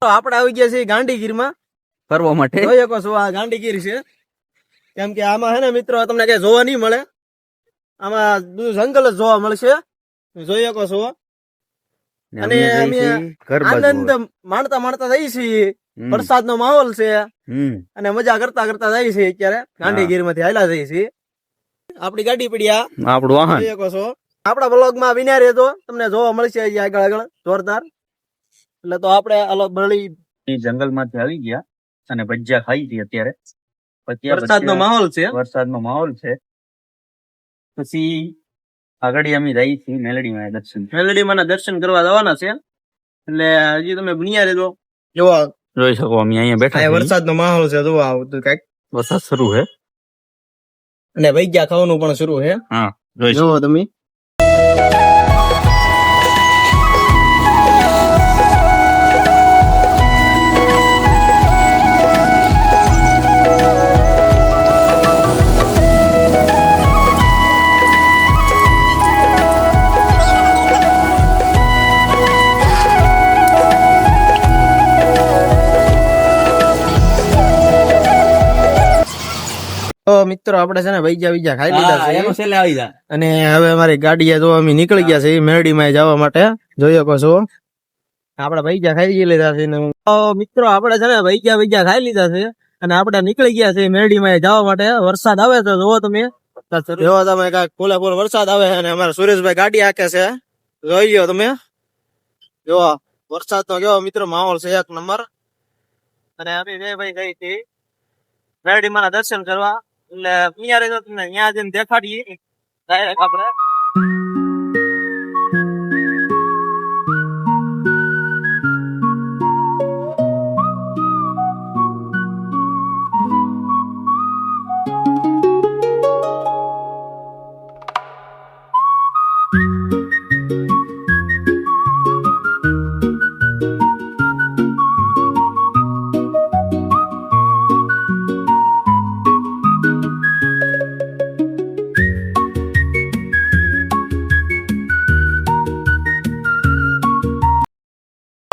આપણે આવી ગયા છીએ ગાંધીગીરમાં ફરવા માટે. જોઈ શકો છો આ ગાંધીગીર છે. કેમ કે આમાં હે ને મિત્રો તમને કઈ જોવા નહીં મળે, આમાં બધું જંગલ જ જોવા મળશે. જોઈ શકો છો. અને અમે આનંદ માણતા માણતા જઈએ છીએ. વરસાદનો માહોલ છે અને મજા કરતા કરતા જઈએ છીએ. અત્યારે ગાંધીગીર માંથી હાલ્યા જઈએ છીએ. આપડી ગાડી પડી આ આપણું વાહન. જોઈ શકો છો. આપડા બ્લોગ માં વિના રહેતો તમને જોવા મળશે આગળ આગળ જોરદાર. એટલે તો આપણે અલગ બળી જંગલ માંથી આવી ગયા અને ભજીયા ખાઈ હતી. અત્યારે વરસાદનો માહોલ છે. વરસાદનો માહોલ છે. પછી આગળ અમે જઈએ છીએ મેલડીમાં દર્શન. મેલડીમાં દર્શન કરવા જવાના છે. એટલે હજી તમે બન્યા રહેજો. જોવા જોઈ શકો અમે અહીંયા બેઠા. વરસાદનો માહોલ છે. જોવા આવતું કઈક વરસાદ શરૂ છે અને ભજીયા ખાવાનું પણ શરૂ છે. હા જોઈ જોવો તમે. મિત્રો આપણે છે ને ભજીયા ખાઈ લીધા છે અને હવે અમારી ગાડી જો અમે નીકળી ગયા છે મેરડીમાં જવા માટે. જોઈ શકો છો આપડે ભજીયા ખાઈ લીધા છે. મિત્રો આપણે છે ને ભજીયા ખાઈ લીધા છે અને આપણે નીકળી ગયા છે મેરડીમાં જવા માટે. વરસાદ આવે તો જોવો તમે. જોવો તમે ફૂલે ફૂલ વરસાદ આવે અને અમારા સુરેશભાઈ ગાડી હાકે છે. જોઈ લો તમે. જો વરસાદ નો કેવો મિત્રો માહોલ છે એક નંબર. અને અમે બે ભાઈ ગઈ હતી મેરડીમાં દર્શન કરવા. એટલે અહીંયા તમને ત્યાં જઈને દેખાડીએ ડાયરેક્ટ આપણે.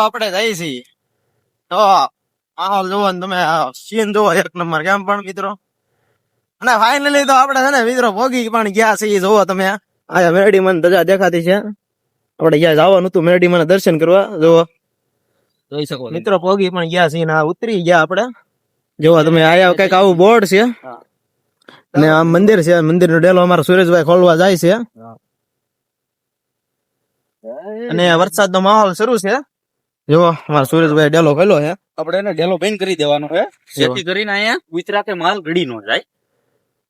આપણે જઈએ છીએ તો માહોલ જોવો ને તમે સીન જોવો એક નંબર. કેમ પણ મિત્રો અને ફાઇનલી તો આપણે છે ને મિત્રો ભોગી પણ ગયા છીએ. જોવો તમે આ મેરડી મને ધજા દેખાતી છે. આપણે જ્યાં જવાનું હતું મેરડી મને દર્શન કરવા. જોવો જોઈ શકો મિત્રો ભોગી પણ ગયા છીએ ને ઉતરી ગયા આપણે. જોવો તમે આયા કઈક આવું બોર્ડ છે અને આ મંદિર છે. મંદિર નો ડેલો અમારા સુરેશભાઈ ખોલવા જાય છે અને વરસાદ નો માહોલ શરૂ છે. જો અમારા સુરેશભાઈ ડેલો ખોલ્યો છે. આપણે એને ડેલો બંધ કરી દેવાનો છે જેથી કરીને અહીંયા ગુજરાતે માલ ગળી નો જાય.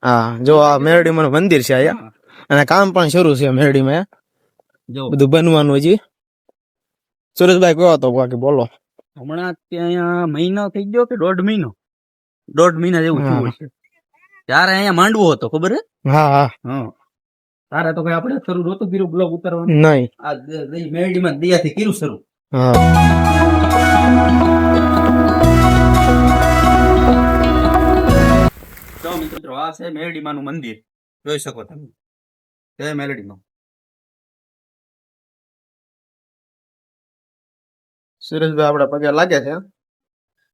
હા જો આ મેરડીમાં મંદિર છે અહીંયા અને કામ પણ શરૂ છે મેરડીમાં. બધું બનવાનું હજી. સુરેશભાઈ કયો હતો બાકી બોલો. હમણાં ત્યાં મહિનો થઈ ગયો કે દોઢ મહિના જેવું થયું છે. ત્યારે અહીંયા માંડવો હતો ખબર હે. હા હા તારે તો કઈ આપણે શરૂ નહોતું કર્યું બ્લોગ ઉતારવાનું. નહીં આ મેરડીમાં દયાથી કર્યું શરૂ. તો મિત્રો આ છે મેરડીમાં નું મંદિર. જોઈ શકો તમે. જય મેરડીમાં. સુરેશભાઈ આપડે પગે લાગે છે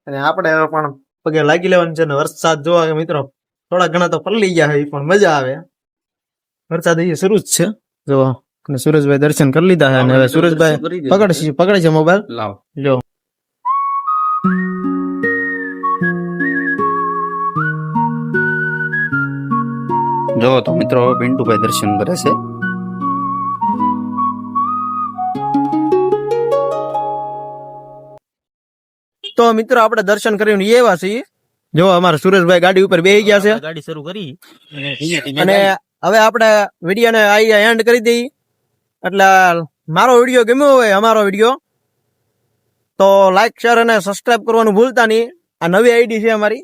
અને આપણે પણ પગે લાગી લેવાનું છે. વરસાદ જોવા મિત્રો થોડા ઘણા તો પલળી ગયા છે પણ મજા આવે. વરસાદ એ શરૂ જ છે. જો સુરેશભાઈ દર્શન કરી લીધા છે અને હવે સુરેશભાઈ પકડે છે મોબાઈલ. લાવ જો જો તો મિત્રો પિન્ટુભાઈ દર્શન કરે છે. તો મિત્રો આપણે દર્શન કરીને એવા છીએ. જો અમારા સુરેશભાઈ ગાડી ઉપર બેસી ગયા છે. ગાડી શરૂ કરી અને હવે આપણે વિડીયો ને એન્ડ કરી દઈએ. એટલે મારો વિડીયો ગમ્યો હોય અમારો વિડીયો તો લાઈક શેર અને સબસ્ક્રાઇબ કરવાનું ભૂલતા નહીં. આ નવી આઈડી છે અમારી